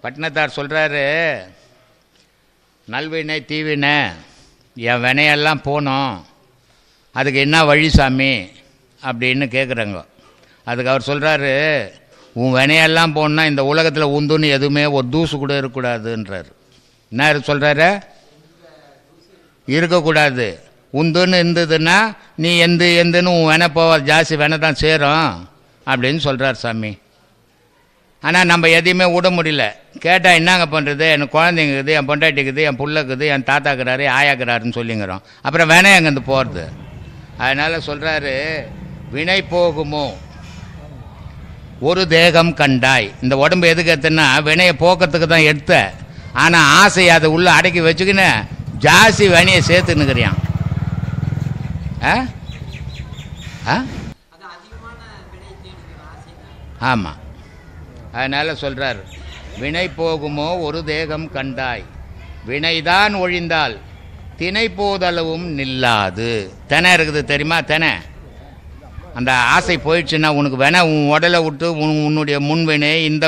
பட்டினத்தார் சொல்கிறாரு, நல்வினை தீவினை என் வினையெல்லாம் போனோம், அதுக்கு என்ன வழி சாமி அப்படின்னு கேட்குறாங்க. அதுக்கு அவர் சொல்கிறாரு, உன் வினையெல்லாம் போனா இந்த உலகத்தில் உந்துன்னு எதுவுமே ஒரு தூசு கூட இருக்கக்கூடாதுன்றார். என்ன சொல்கிறாரு? இருக்கக்கூடாது. உந்துன்னு இருந்ததுன்னா நீ எந்துன்னு உன் வினை போவ, ஜாஸ்தி வினை தான் சேரும் அப்படின்னு சொல்கிறார் சாமி. ஆனால் நம்ம எதையுமே விட முடியல. கேட்டால் என்னங்க பண்ணுறது, எனக்கு குழந்தைங்க இருக்குது, என் பொண்டாட்டிக்குது, என் புள்ளைக்குது, என் தாத்தாக்குறாரு, ஆயாக்குறாருன்னு சொல்லிங்கிறோம். அப்புறம் வினை அங்கேருந்து போகிறது. அதனால் சொல்கிறாரு, வினை போகுமோ ஒரு தேகம் கண்டாய். இந்த உடம்பு எதுக்கு எடுத்துன்னா வினையை போக்கிறதுக்கு தான் எடுத்த. ஆனால் ஆசையை அதை உள்ளே அடக்கி வச்சுக்கின்னு ஜாஸ்தி வினையை சேர்த்துன்னுக்கிறியான். ஆமாம். அதனால் சொல்கிறார், வினை போகுமோ ஒரு தேகம் கண்டாய், வினைதான் ஒழிந்தால் தினை போதளவும் நில்லாது. தினை இருக்குது தெரியுமா? தினை அந்த ஆசை போயிடுச்சுன்னா உனக்கு வேணா உன் உடலை விட்டு உன்னுடைய முன்வினை இந்த